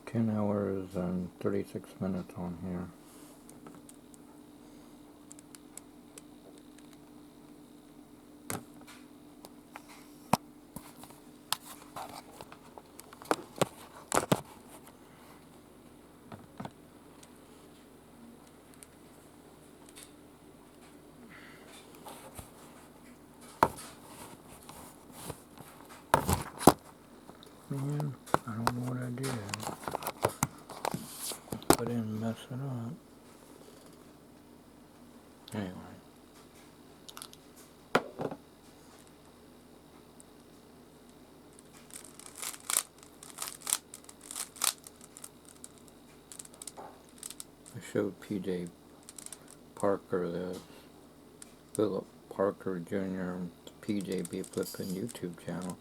10 hours and 36 minutes on here. Man, I don't know what I did. I didn't mess it up. Anyway. I showed P.J. Parker the Philip Parker Jr. P.J. B. Flippin' YouTube channel.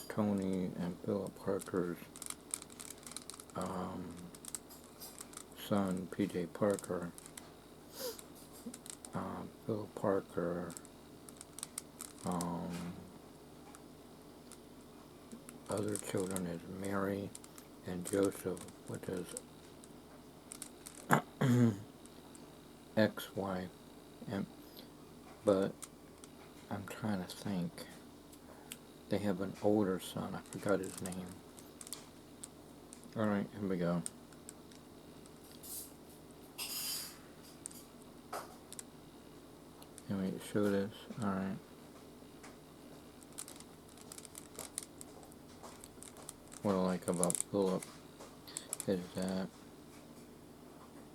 Tony and Philip Parker's son, P.J. Parker. Philip Parker. Other children is Mary and Joseph, which is ex-wife. But I'm trying to think. They have an older son. I forgot his name. Alright, here we go. Can we show this? Alright. What I like about Philip is that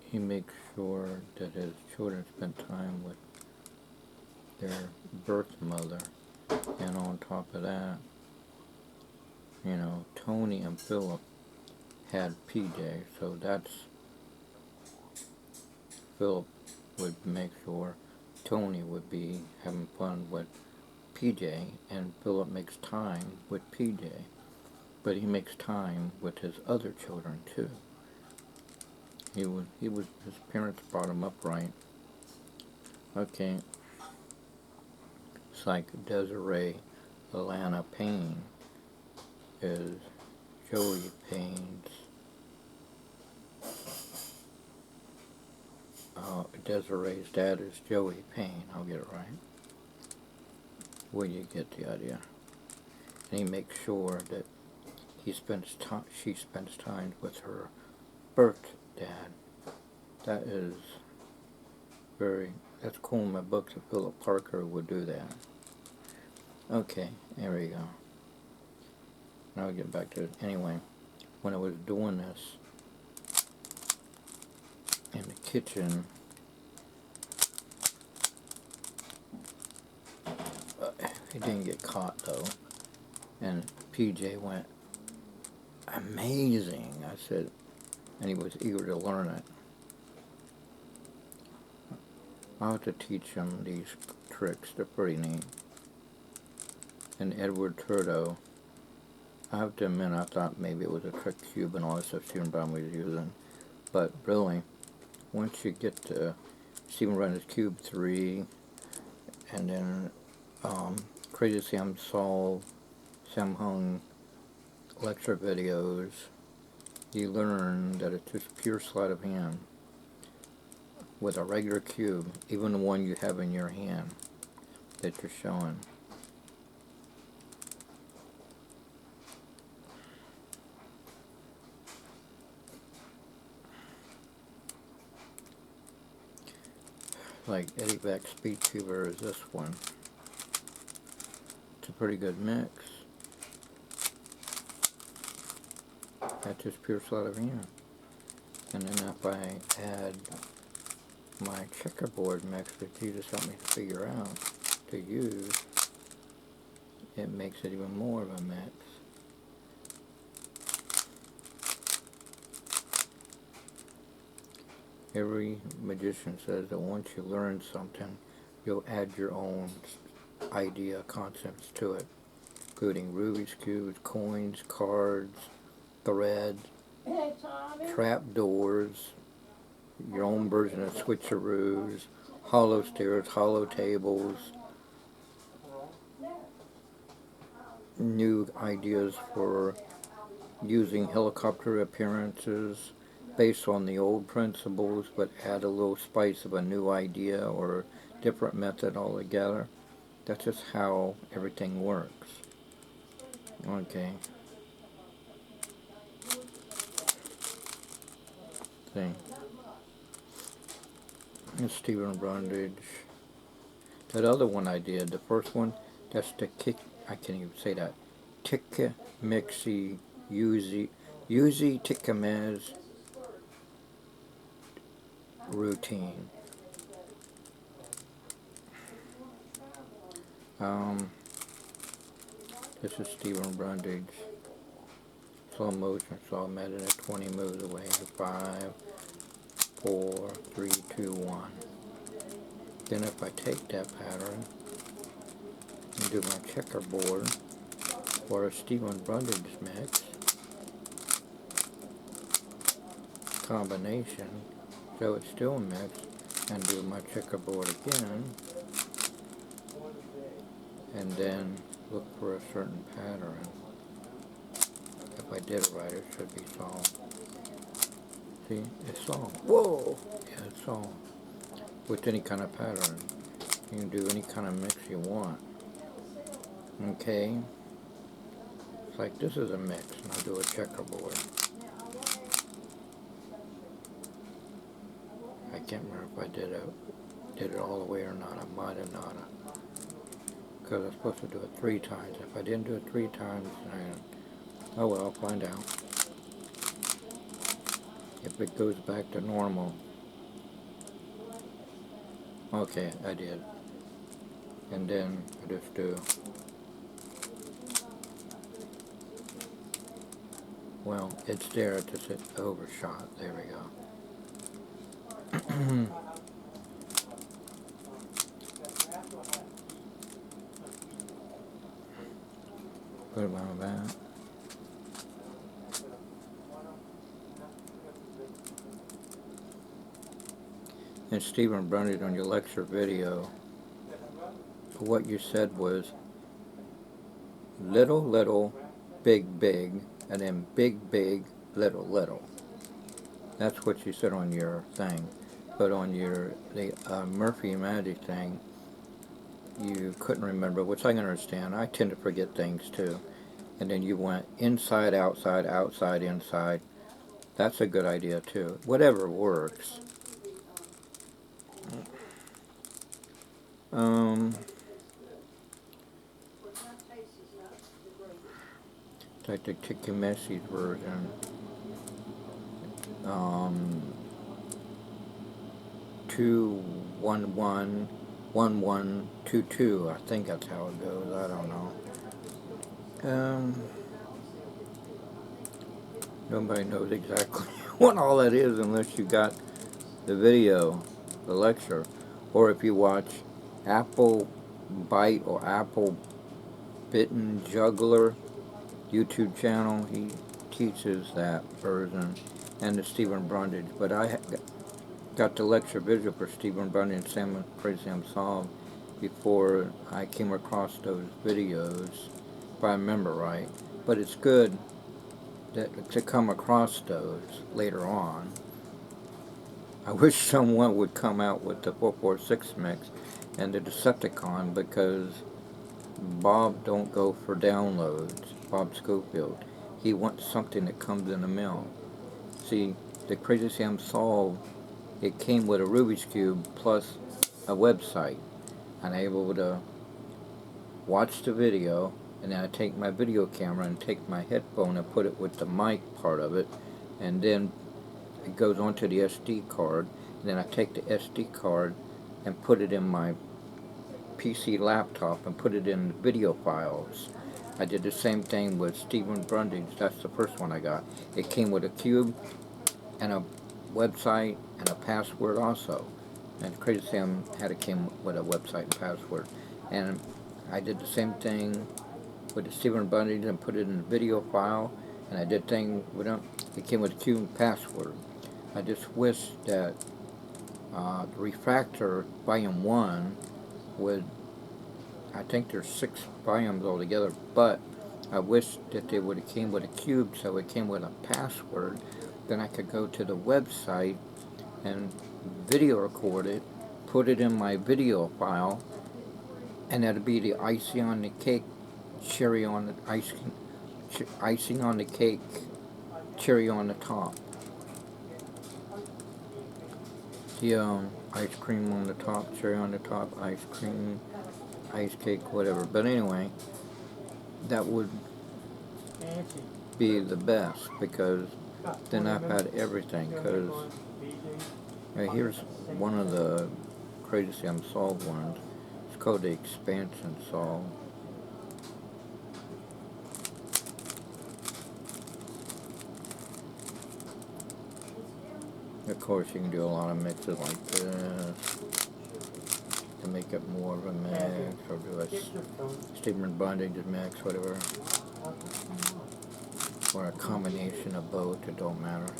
he makes sure that his children spend time with their birth mother. And on top of that, you know, Tony and Philip had PJ, so that's Philip would make sure Tony would be having fun with PJ, and Philip makes time with PJ, but he makes time with his other children too. His parents brought him up right. Okay. It's like Desiree Alana Payne is Joey Payne's Desiree's dad is Joey Payne. I'll get it right. Well, you get the idea. And he makes sure that she spends time with her birth dad. That's cool in my book that Philip Parker would do that. Okay, there we go. Now I'll get back to it. Anyway, when I was doing this in the kitchen, it didn't get caught though. And PJ went, amazing, I said, and he was eager to learn it. I'll have to teach him these tricks, they're pretty neat. And Edward Turdo, I have to admit, I thought maybe it was a trick cube and all this stuff Stephen Brown was using. But really, once you get to Stephen Brown's Cube 3, and then Crazy Sam Solve, Sam Hung lecture videos, you learn that it's just pure sleight of hand with a regular cube, even the one you have in your hand that you're showing. Like Eddie Beck's Speed Tuber is this one. It's a pretty good mix. That's just pure sleight of hand. And then if I add my checkerboard mix that Jesus helped me to figure out to use, it makes it even more of a mix. Every magician says that once you learn something, you'll add your own idea, concepts to it, including Rubik's cubes, coins, cards, threads, trap doors, your own version of switcheroos, hollow stairs, hollow tables, new ideas for using helicopter appearances based on the old principles, but add a little spice of a new idea or different method altogether. That's just how everything works. Okay. See. It's Stephen Brundage. That other one I did, the first one, that's the kick. I can't even say that. Tikka Mixi Yuzi Tikka Mez routine. Um, this is Stephen Brundage. Slow motion, so I'm at it at 20 moves away. 5, 4, 3, 2, 1. Then if I take that pattern and do my checkerboard for a Stephen Brundage mix combination, so it's still mixed, and do my checkerboard again, and then look for a certain pattern. If I did it right, it should be solved. See, it's solved. Whoa! Yeah, it's solved. With any kind of pattern. You can do any kind of mix you want. Okay? It's like this is a mix, and I'll do a checkerboard. I can't remember if I did it all the way or not. I might have not. Because I'm supposed to do it 3 times. If I didn't do it 3 times, then, oh well, I'll find out. If it goes back to normal. Okay, I did. And then I just do, well, it's there, it's just overshot. There we go. Put it on that. And Stephen Brundage, on your lecture video, what you said was little, little, big, big, and then big, big, little, little. That's what you said on your thing. But on the Murphy Magic thing, you couldn't remember, which I can understand. I tend to forget things too. And then you went inside, outside, outside, inside. That's a good idea too. Whatever works. Like the Tikimesi's version. 2111122. I think that's how it goes. I don't know. Nobody knows exactly what all that is unless you got the video, the lecture, or if you watch Apple Bite or Apple Bitten Juggler YouTube channel. He teaches that version, and the Stephen Brundage. But I got the lecture video for Stephen Brundage and Crazy Sam Solved before I came across those videos, if I remember right. But it's good to come across those later on. I wish someone would come out with the 446 mix and the Decepticon, because Bob don't go for downloads. Bob Schofield. He wants something that comes in the mail. See, the Crazy Sam Solved, it came with a Rubik's Cube plus a website. And I'm able to watch the video, and then I take my video camera and take my headphone and put it with the mic part of it, and then it goes onto the SD card, and then I take the SD card and put it in my PC laptop and put it in video files. I did the same thing with Stephen Brundage. That's the first one I got. It came with a cube and a website and a password also. And Crazy Sam came with a website and password. And I did the same thing with the Stephen Brundage and put it in a video file. And I did thing with them. It came with a cube and password. I just wish that the Refractor Volume 1 would, I think there's 6 volumes altogether, but I wish that they would have came with a cube, so it came with a password. Then I could go to the website and video record it, put it in my video file, and that'd be the icing on the cake, cherry on the icing on the cake, cherry on the top. The ice cream on the top, cherry on the top, ice cream, ice cake, whatever. But anyway, that would be the best, because then I've had everything. Because here's one of the Crazy Unsolved ones. It's called the Expansion Solve. Of course, you can do a lot of mixes like this to make it more of a mix, or do a steamer bondage mix, whatever, or a combination of both. It don't matter.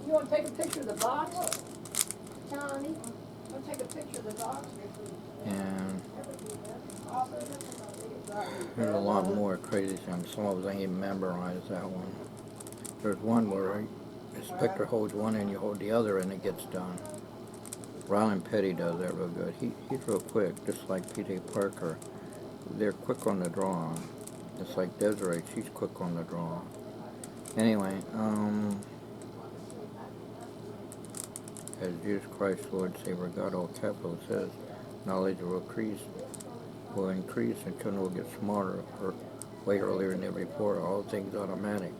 You want to take a picture of the box? Johnny, you want to take a picture of the box? And there's a lot more Crazy Unsolved. I ain't memorized that one. There's one where the inspector holds one and you hold the other and it gets done. Ryland Petty does that real good. He's real quick, just like P.J. Parker. They're quick on the draw. It's like Desiree, she's quick on the draw. Anyway, as Jesus Christ, Lord, Savior, God, all capital says, knowledge will increase, and children will get smarter, or way earlier in the report, all things automatic.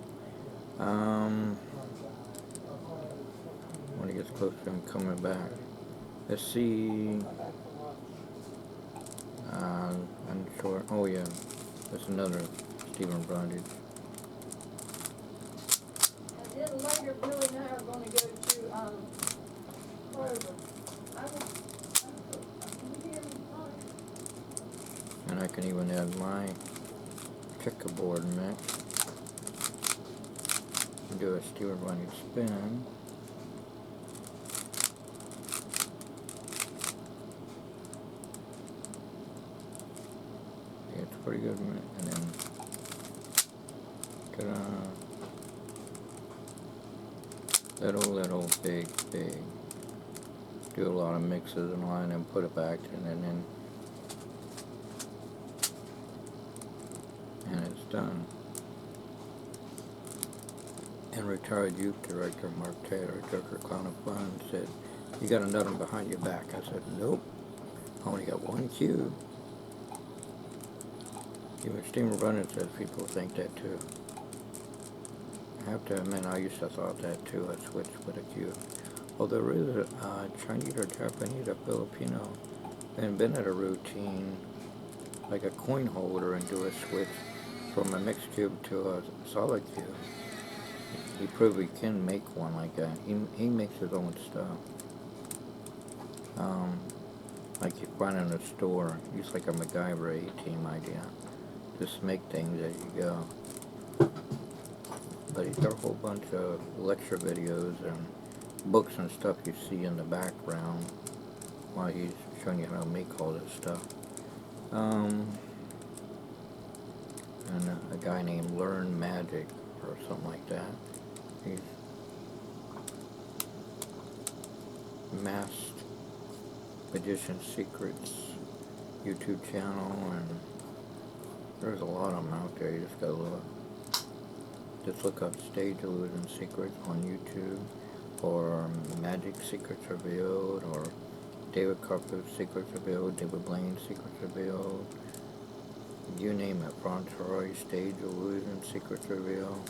When it gets close to him coming back. Let's see, I'm sure, oh yeah, that's another Stephen Brundage. And then later, Billy and I are going to go to Kroger. And I can even add my checkerboard mix and do a Stephen Brundage spin. Yeah, it's pretty good, and then little, big. Do a lot of mixes and line and put it back, and it's done. And retired youth director Mark Taylor took her clown of fun and said, "You got another one behind your back." I said, "Nope, I only got one cube." Even Steamer Running says people think that too. I have to admit, I used to thought that too. I switched with a cube. Well, there is a Chinese or Japanese or Filipino invented a routine like a coin holder and do a switch from a mixed cube to a solid cube. He proved he can make one like that. He makes his own stuff. Like you find in a store. It's like a MacGyver A-team idea. Just make things as you go. But he's got a whole bunch of lecture videos and books and stuff you see in the background while he's showing you how to make all this stuff. And a guy named Learn Magic or something like that. He's Masked Magician Secrets YouTube channel, and there's a lot of them out there. You just gotta look. Just look up Stage Illusion Secrets on YouTube, or Magic Secrets Revealed, or David Copperfield's Secrets Revealed, David Blaine's Secrets Revealed, you name it, Frontroy, Stage Illusion Secrets Revealed.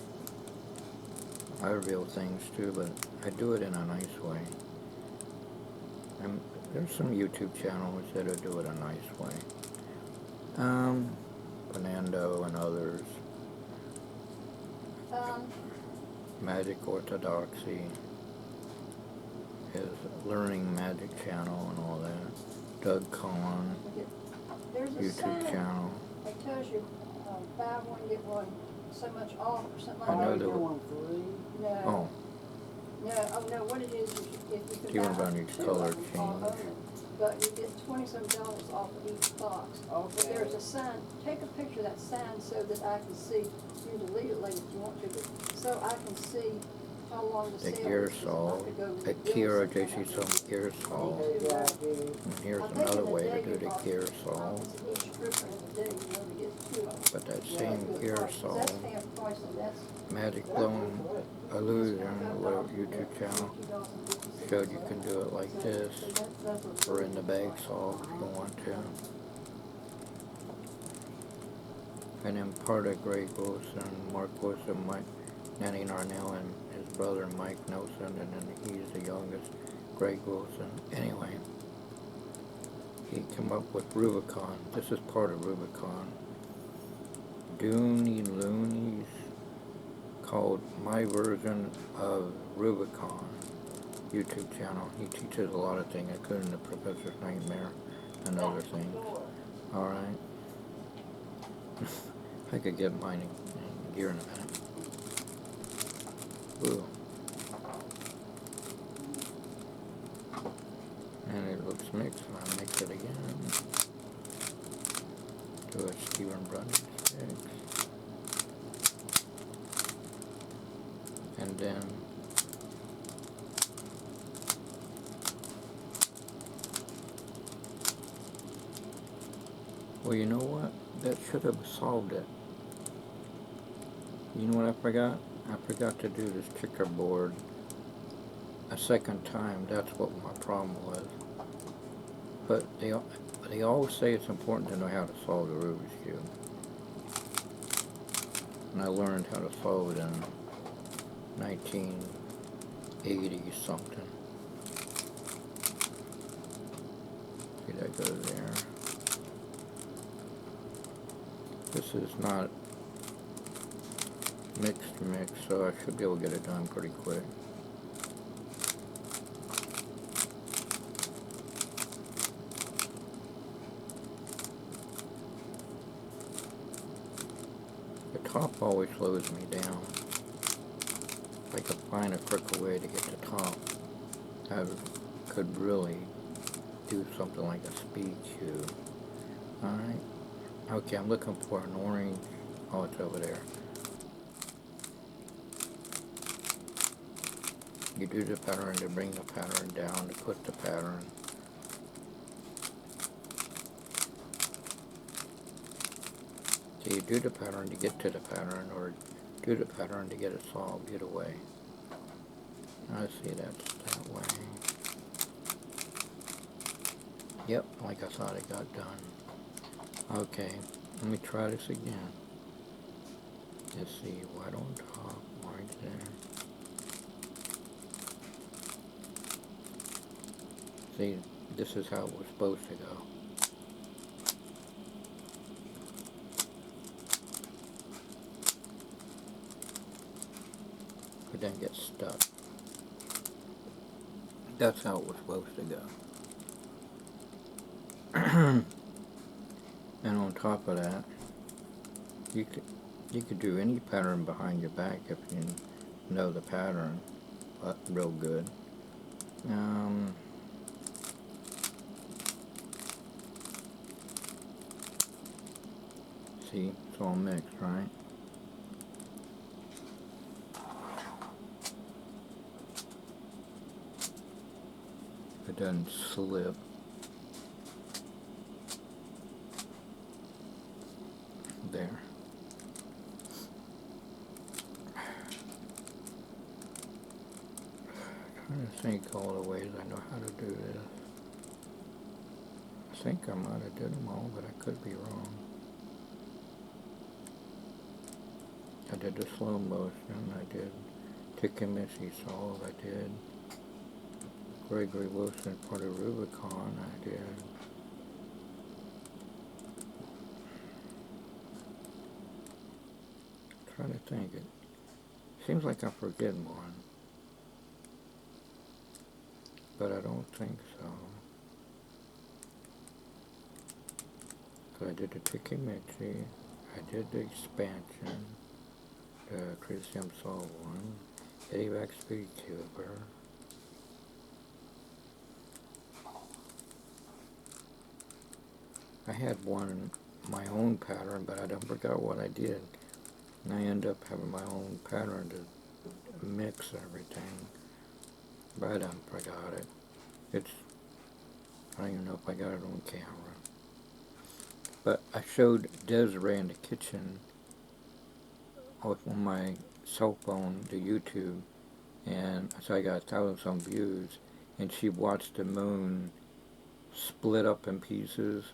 I reveal things too, but I do it in a nice way. And there's some YouTube channels that'll do it a nice way. Fernando and others. Magic Orthodoxy, his Learning Magic channel and all that. Doug Collin YouTube channel. It tells you buy one, get one so much off or something like I that. know there were, No. oh, No, oh no, what it is if you can Stephen buy Browning's two color of them all change. only, but you get $20-some off of each box. But Okay. there's a sign, take a picture of that sign so that I can see, you can delete it later if you want to, but so I can see how long the The sale gear is. 'Cause saw, I could go to the the Kira bills and JC then some gear saw. Okay, Jackie. And here's I think in another the way day to do you the bought- gear saw. Each trooper in the day, you only get two of them. But that Yeah, same Good gear price, 'cause saw, that's half price and that's Magic Blown Illusion, whatever YouTube channel, showed you can do it like this, or in the bag saw if you want to. And then part of Greg Wilson, Mark Wilson, Mike, Nanny Narnell, and his brother Mike Nelson, and then he's the youngest, Greg Wilson. Anyway, he came up with Rubicon. This is part of Rubicon. Dooney Looney's called My Version of Rubicon YouTube channel. He teaches a lot of things, including the Professor's Nightmare and other things. Alright. I could get mine in gear in a minute. Ooh. And it looks mixed, and I'll mix it again. Do a Stephen Brunning mix. And then well, you know what? That should have solved it. You know what I forgot? I forgot to do this checkerboard a second time. That's what my problem was. But they always say it's important to know how to solve the Rubik's Cube. And I learned how to solve it in 1980 something. See, that goes there. This is not mix, so I should be able to get it done pretty quick. The top always slows me down. If I could find a quicker way to get the top, I could really do something like a speed cube. Alright. Okay, I'm looking for an orange. Oh, it's over there. You do the pattern to bring the pattern down, to put the pattern. So you do the pattern to get to the pattern, or do the pattern to get it solved either way. I see that's that way. Yep, like I thought it got done. Okay, let me try this again. Let's see, white on top, orange there. See, this is how it was supposed to go. But then get stuck. That's how it was supposed to go. And on top of that, you could do any pattern behind your back if you know the pattern real good. See, it's all mixed, right? It doesn't slip. There. Trying to think all the ways I know how to do this. I think I might have did them all, but I could be wrong. I did the slow motion, I did Missy Saul, I did Gregory Wilson part of Rubicon, I did trying to think. It seems like I'm forgetting one, but I don't think so. So I did the Tiki Mitzi, I did the expansion, the Chris Saul one, Eddie Speed Cuber. I had one, my own pattern, but I don't forgot what I did. And I end up having my own pattern to mix everything. But I done forgot it. It's, I don't even know if I got it on camera. But I showed Desiree in the kitchen on my cell phone to YouTube, and so I got 1,000 views, and she watched the moon split up in pieces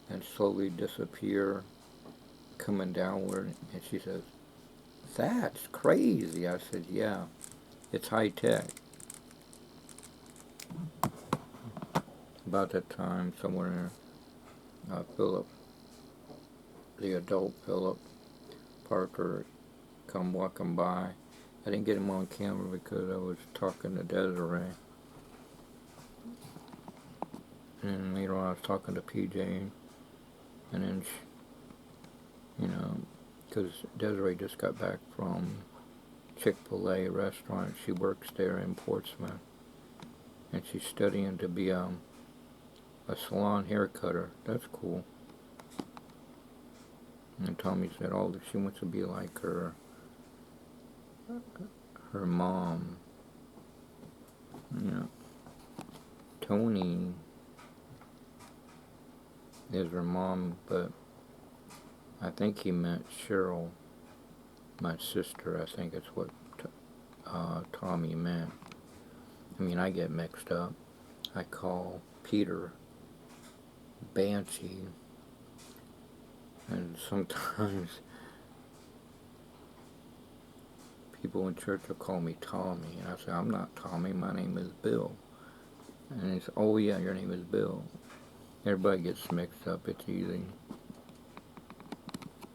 and slowly disappear, coming downward, and she says, "That's crazy." I said, "Yeah, it's high tech." About that time, somewhere, Philip, the adult Philip Parker, come walking by. I didn't get him on camera because I was talking to Desiree. And later on I was talking to PJ, and then, because Desiree just got back from Chick-fil-A restaurant. She works there in Portsmouth, and she's studying to be a salon hair cutter. That's cool. And Tommy said, "Oh, she wants to be like her mom." Tony is her mom, but I think he meant Cheryl, my sister. I think it's what Tommy meant. I mean, I get mixed up. I call Peter Banshee, and sometimes people in church will call me Tommy, and I say, "I'm not Tommy, my name is Bill." And he says, "Oh yeah, your name is Bill." Everybody gets mixed up, it's easy.